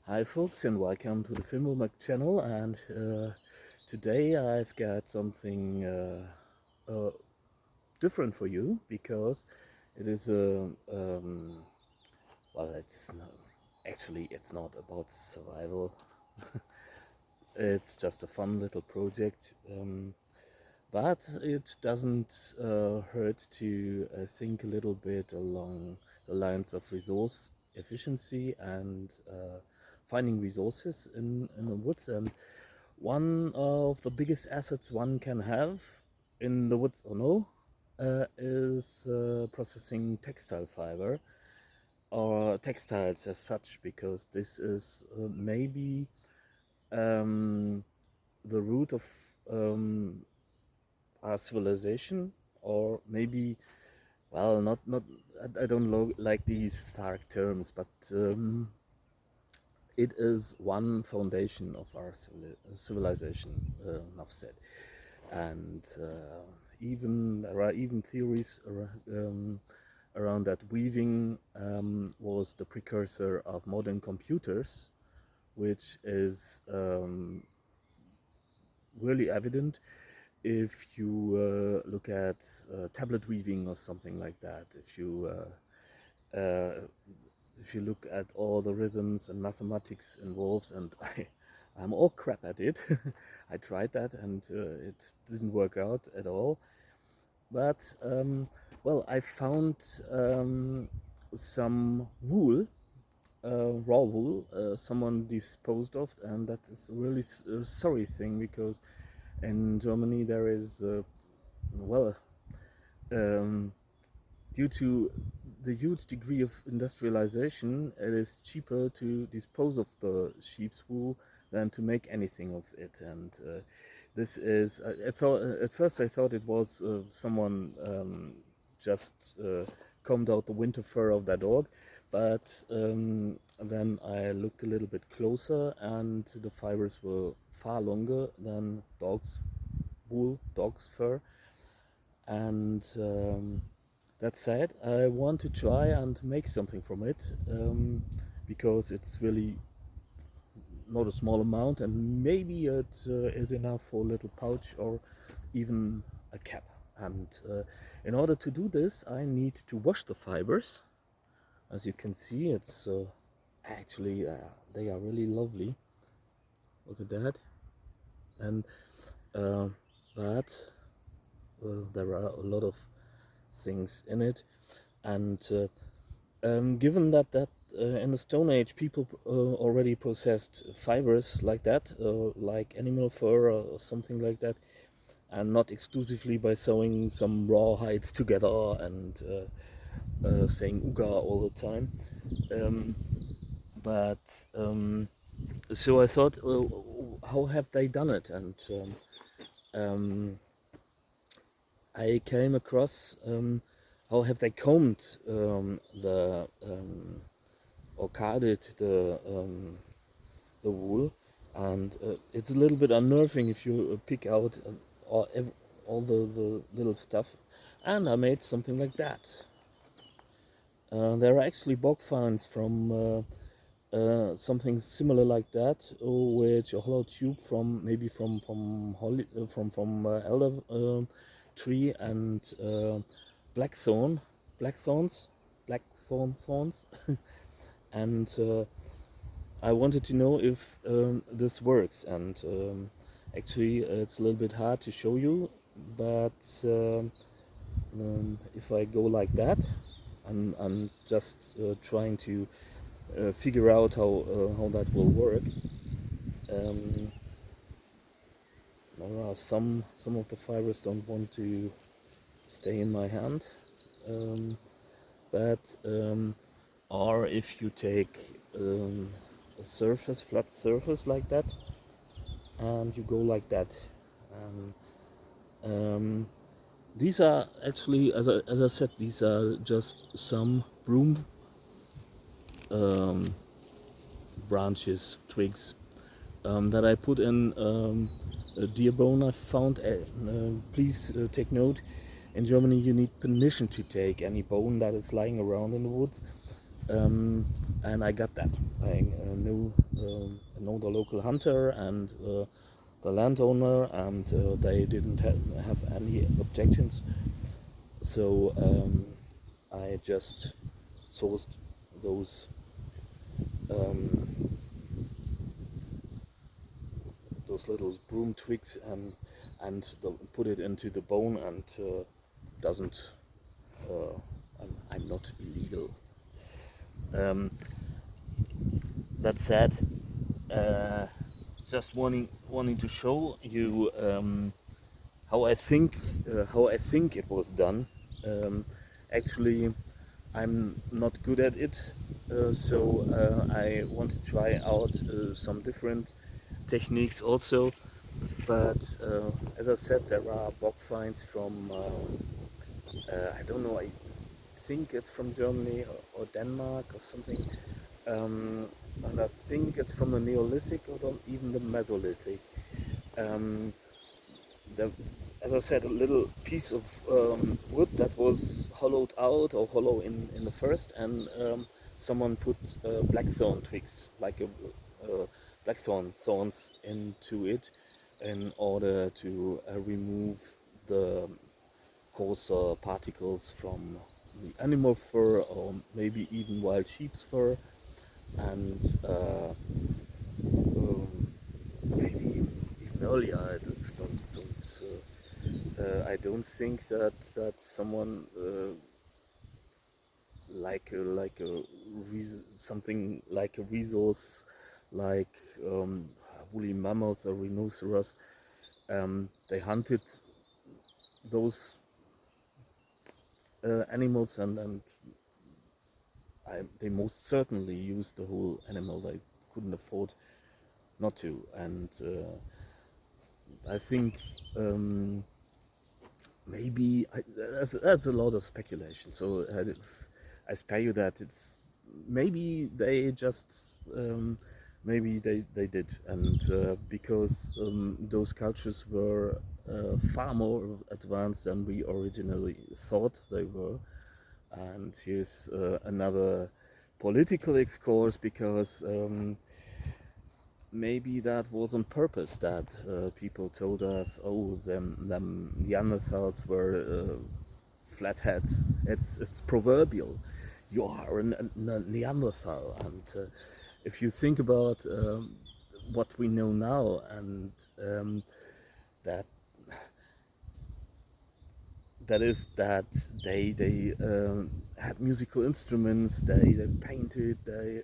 Hi folks, and welcome to the Filmomac channel. And today I've got something different for you, because it is well, it's not about survival. It's just a fun little project, but it doesn't hurt to think a little bit along the lines of resource efficiency and finding resources in the woods. And one of the biggest assets one can have in the woods, or no, is processing textile fiber or textiles as such, because this is maybe um, the root of um, our civilization, or maybe, well, not I don't like these stark terms, but it is one foundation of our civilization, enough said. And even there are even theories around that weaving was the precursor of modern computers, which is really evident if you look at tablet weaving or something like that. If you look at all the rhythms and mathematics involved, and I'm all crap at it. I tried that, and it didn't work out at all. But well, I found some wool, raw wool, someone disposed of, and that is a really sorry thing, because in Germany there is well, um, due to the huge degree of industrialization, it is cheaper to dispose of the sheep's wool than to make anything of it. And this is, I thought at first I thought it was someone just combed out the winter fur of their dog, but then I looked a little bit closer, and the fibers were far longer than dog's fur. And that said, I want to try and make something from it, because it's really not a small amount, and maybe it is enough for a little pouch or even a cap. And in order to do this, I need to wash the fibers. As you can see, it's actually they are really lovely. Look at that. And uh, but there are a lot of things in it. And given that in the Stone Age people already processed fibers like that, like animal fur or something like that, and not exclusively by sewing some raw hides together and saying "uga" all the time. Um, but so I thought, how have they done it? And um, I came across how have they combed or carded the wool. And it's a little bit unnerving if you pick out all the little stuff. And I made something like that. There are actually bog finds from something similar like that, which a hollow tube from maybe from elder tree and blackthorn, blackthorns, blackthorn thorns, and I wanted to know if this works. And actually, it's a little bit hard to show you, but if I go like that, I'm just trying to figure out how that will work. Um, there are some of the fibers don't want to stay in my hand, um, but or if you take a flat surface like that, and you go like that. Um, um, these are actually, as I said, these are just some broom um, branches, twigs, that I put in a deer bone I found. Please take note, in Germany you need permission to take any bone that is lying around in the woods. Um, and I got that. I know the local hunter and the landowner, and they didn't have any objections. So I just sourced those um, those little broom twigs and put it into the bone, and doesn't. I'm not illegal. Um, that said, uh, just wanting to show you how I think it was done. Um, Actually, I'm not good at it, so I want to try out some different techniques also. But as I said, there are bog finds from I don't know. I think it's from Germany or Denmark or something. Um, and I think it's from the Neolithic or even the Mesolithic. Um, the, as I said, a little piece of wood that was hollowed out or hollow in the first, and someone put blackthorn twigs, like blackthorn thorns, into it in order to remove the coarser particles from the animal fur or maybe even wild sheep's fur, and maybe even earlier. I don't think that someone like a something like a resource like woolly mammoth or rhinoceros. They hunted those animals, and they most certainly used the whole animal. They couldn't afford not to, and I think maybe that's a lot of speculation. So I spare you that. It's maybe they just maybe they did, and because those cultures were far more advanced than we originally thought they were. And here's another political excursus, because maybe that was on purpose, that people told us, oh, them Neanderthals were flatheads. It's proverbial. You are a Neanderthal, and if you think about what we know now, and that is that they had musical instruments, they painted, they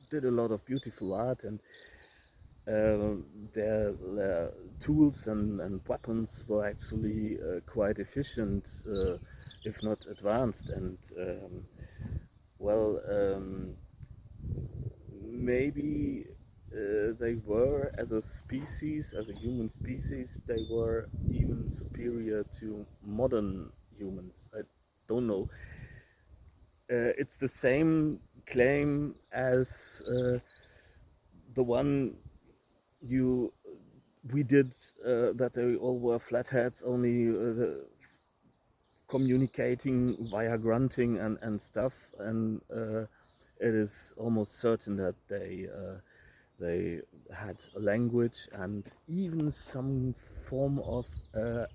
did a lot of beautiful art, and their tools and weapons were actually quite efficient, if not advanced. And well, maybe they were, as a species, as a human species, they were even superior to modern humans. I don't know. It's the same claim as the one you we did, that they all were flatheads, only communicating via grunting and stuff, and it is almost certain that they had a language and even some form of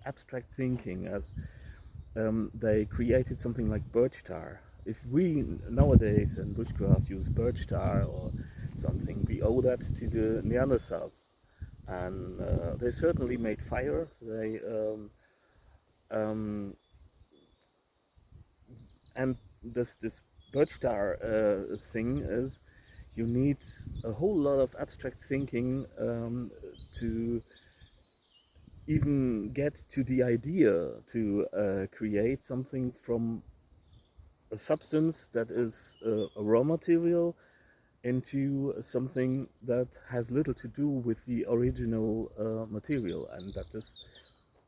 abstract thinking, as they created something like birch tar. If we nowadays in bushcraft use birch tar or something, we owe that to the Neanderthals. And they certainly made fire. Um, and this birch tar thing is, you need a whole lot of abstract thinking to even get to the idea to create something from a substance that is a raw material into something that has little to do with the original material. And that is,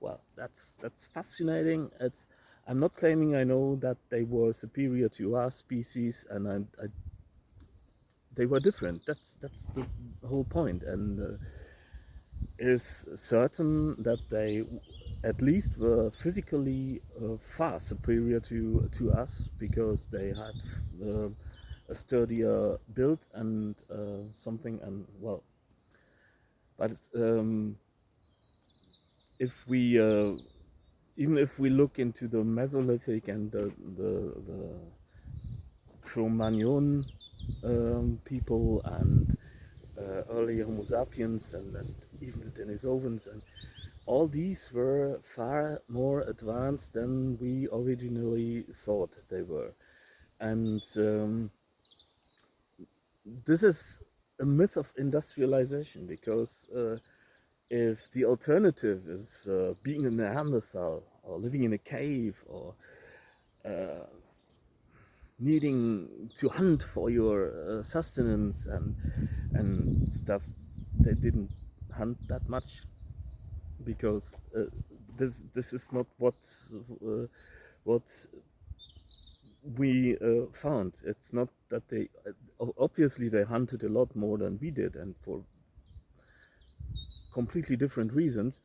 well, that's fascinating. I'm not claiming I know that they were superior to our species, and they were different. That's the whole point. And it is certain that they at least were physically far superior to us, because they had a sturdier build and something. And well, but if we even if we look into the Mesolithic and the Cro-Magnon people and early Homo sapiens and even the Denisovans, and all these were far more advanced than we originally thought they were. And this is a myth of industrialization, because if the alternative is being a Neanderthal or living in a cave or needing to hunt for your sustenance and stuff, they didn't hunt that much, because this is not what we found. It's not that they obviously they hunted a lot more than we did, and for completely different reasons.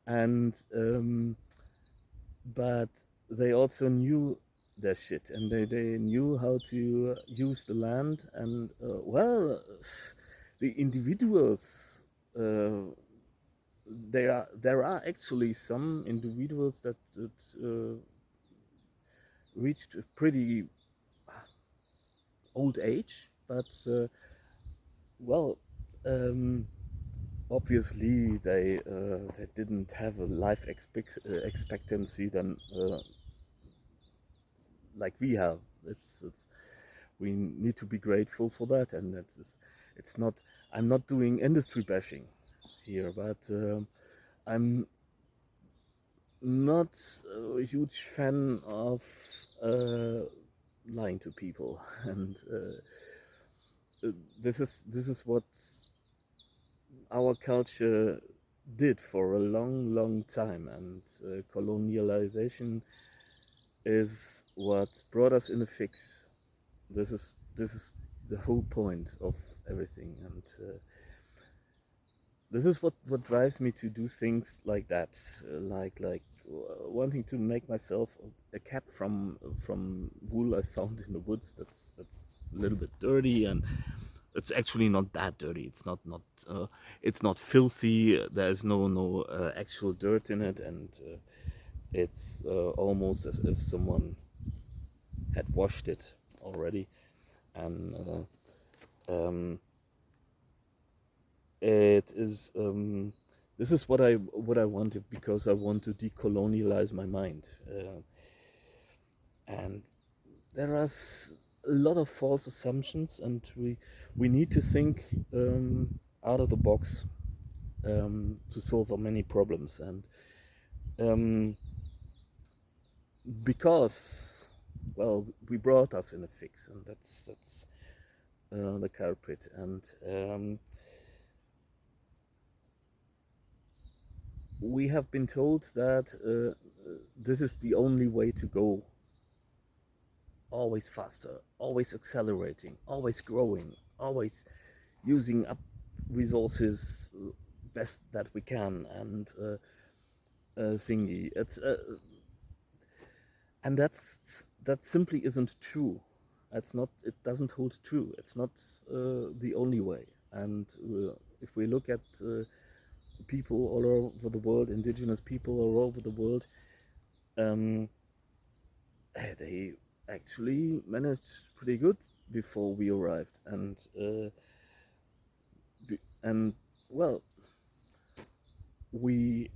And but they also knew their shit, and they knew how to use the land. And well, the individuals, there are actually some individuals that reached a pretty old age, but well, obviously they didn't have a life expectancy than like we have. It's we need to be grateful for that, and it's not. I'm not doing industry bashing here, but I'm not a huge fan of lying to people, and this is what our culture did for a long time, and colonialization is what brought us in a fix. This is the whole point of everything, and this is what drives me to do things like that, like wanting to make myself a cap from wool I found in the woods. That's a little bit dirty, and it's actually not that dirty. It's not filthy. There's no actual dirt in it, and it's almost as if someone had washed it already. And it is this is what I wanted, because I want to decolonialize my mind, and there are a lot of false assumptions, and we need to think out of the box to solve our many problems. And because, well, we brought us in a fix, and that's the culprit. And we have been told that this is the only way to go. Always faster, always accelerating, always growing, always using up resources best that we can, and thingy. It's and that simply isn't true. It's not. It doesn't hold true. It's not the only way. And if we look at people all over the world, indigenous people all over the world, they actually managed pretty good before we arrived. And well, we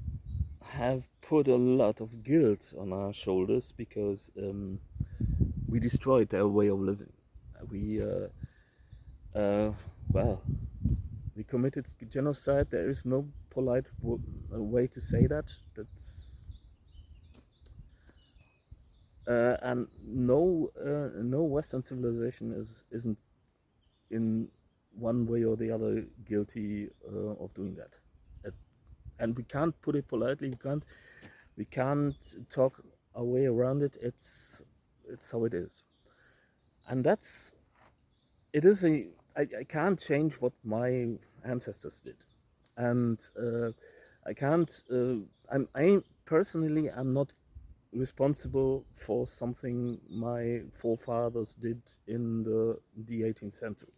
have put a lot of guilt on our shoulders, because we destroyed their way of living. We well, we committed genocide. There is no polite way to say that. That's and no Western civilization isn't in one way or the other guilty of doing that. And we can't put it politely. We can't talk our way around it. It's how it is, and I can't change what my ancestors did, and I can't. I personally, I'm not responsible for something my forefathers did in the 18th century.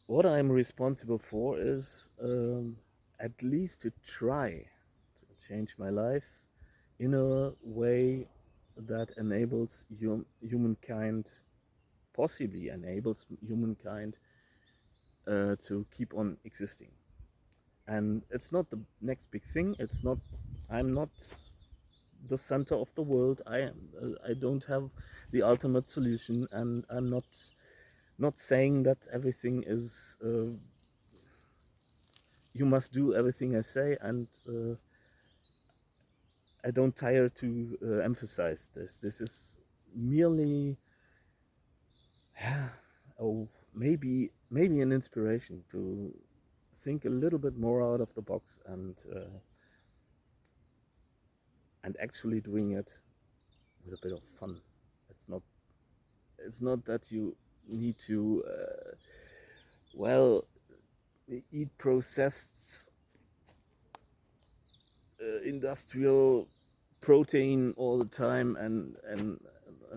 What I'm responsible for is at least to try to change my life in a way that enables humankind, possibly enables humankind to keep on existing. And it's not the next big thing. I'm not the center of the world. I don't have the ultimate solution, and I'm not saying that everything is you must do everything I say, and I don't tire to emphasize this. This is merely, maybe an inspiration to think a little bit more out of the box, and actually doing it with a bit of fun. It's not that you need to eat processed industrial protein all the time and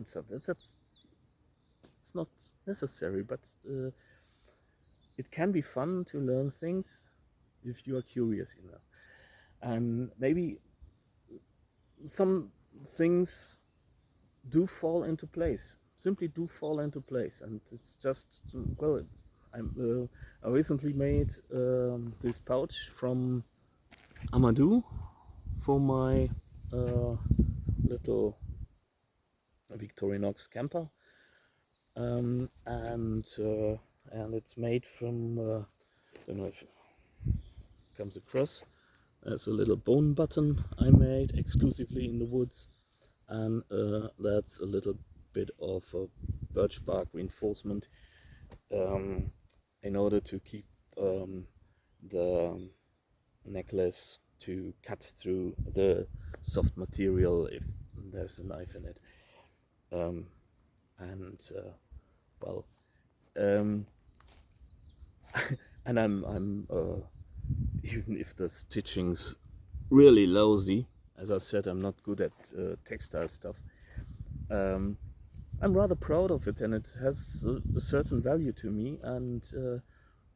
stuff. That's it's not necessary, but it can be fun to learn things if you are curious enough. And maybe some things do fall into place, simply do fall into place. And it's just, well, I recently made this pouch from Amadou for my little Victorinox camper, and it's made from I don't know if it comes across. There's a little bone button I made exclusively in the woods, and that's a little bit of a birch bark reinforcement in order to keep the necklace to cut through the soft material if there's a knife in it. And I'm even if the stitching's really lousy, as I said, I'm not good at textile stuff. I'm rather proud of it, and it has a certain value to me, and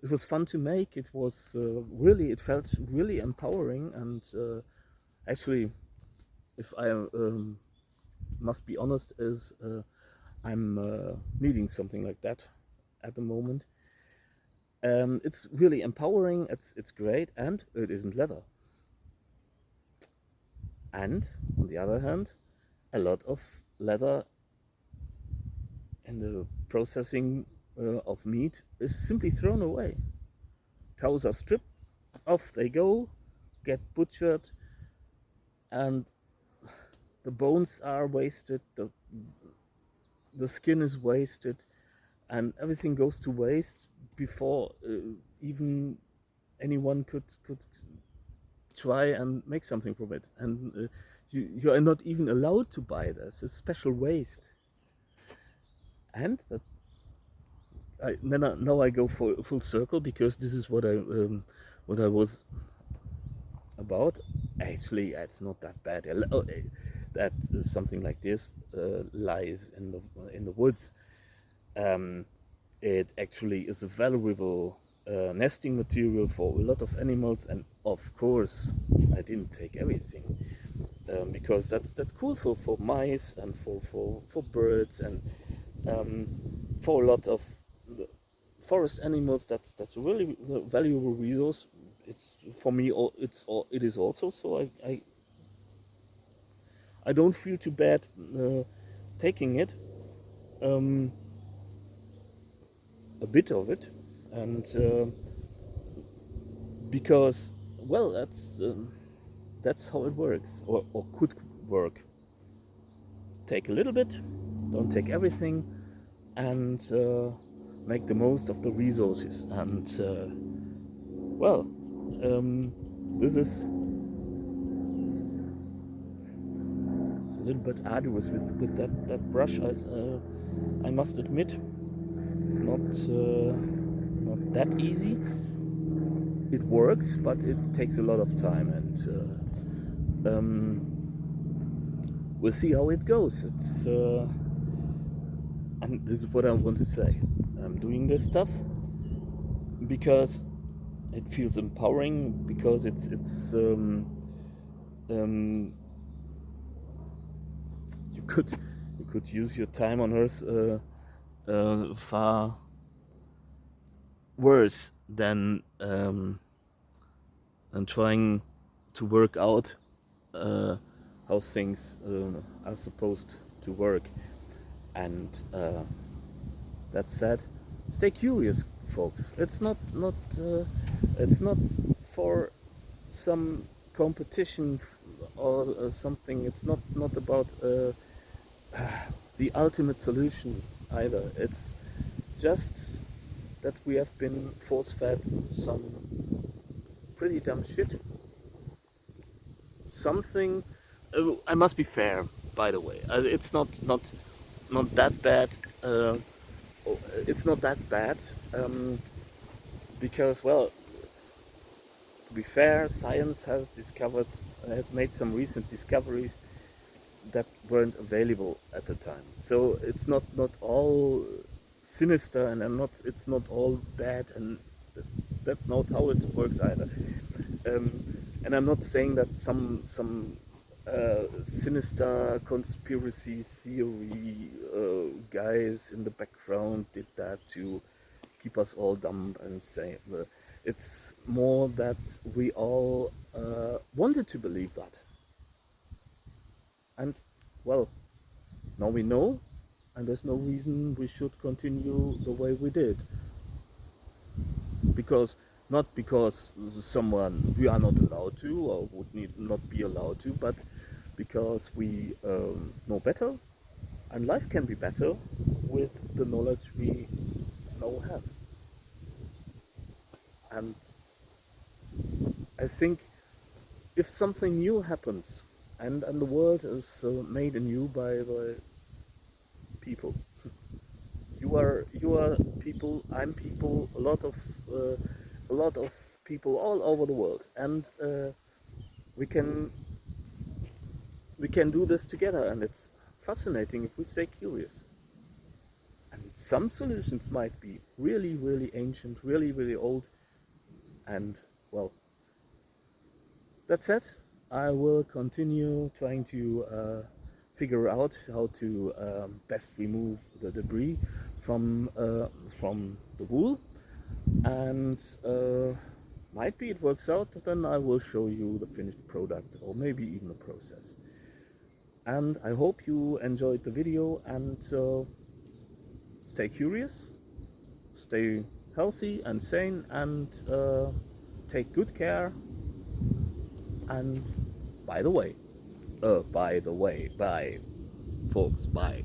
it was fun to make. It was it felt really empowering, and actually, if I must be honest, is I'm needing something like that at the moment. It's really empowering, it's great, and it isn't leather. And on the other hand, a lot of leather in the processing of meat is simply thrown away. Cows are stripped, off they go, get butchered, and the bones are wasted, the skin is wasted, and everything goes to waste before even anyone could try and make something from it. And you are not even allowed to buy this. It's special waste. And that now I go for full circle, because this is what I was about. Actually, it's not that bad. That something like this lies in the woods. It actually is a valuable nesting material for a lot of animals, and of course I didn't take everything, because that's cool for mice and for birds, and for a lot of the forest animals. That's a really valuable resource. It's for me, it is also. So I don't feel too bad taking it, a bit of it, and because, well, that's how it works, or could work. Take a little bit, don't take everything, and make the most of the resources. And this is a little bit arduous with that brush. I must admit, it's not that easy. It works, but it takes a lot of time, and We'll see how it goes. And this is what I want to say. I'm doing this stuff because it feels empowering, because um, you could use your time on Earth far worse than trying to work out how things are supposed to work. And that said, stay curious, folks. It's not for some competition or something. It's not about the ultimate solution either. It's just that we have been force-fed some pretty dumb shit. Something. I must be fair, by the way. It's not that bad. It's not that bad because, well, to be fair, science has made some recent discoveries that weren't available at the time. So it's not all sinister, and it's not all bad, and that's not how it works either. And I'm not saying that some sinister conspiracy theory guys in the background did that to keep us all dumb and safe. It's more that we all wanted to believe that. And, well, now we know, and there's no reason we should continue the way we did. Not because we are not allowed to or would not be allowed to, but because we know better, and life can be better with the knowledge we now have. And I think if something new happens, and the world is made anew by people. You are people. I'm people. A lot of people all over the world, and we can do this together, and it's fascinating if we stay curious. And some solutions might be really, really ancient, really, really old, and, well, that's it. I will continue trying to figure out how to best remove the debris from the wool, and might be it works out, then I will show you the finished product, or maybe even the process. And I hope you enjoyed the video, and stay curious, stay healthy and sane, and take good care. And by the way, bye, folks, bye.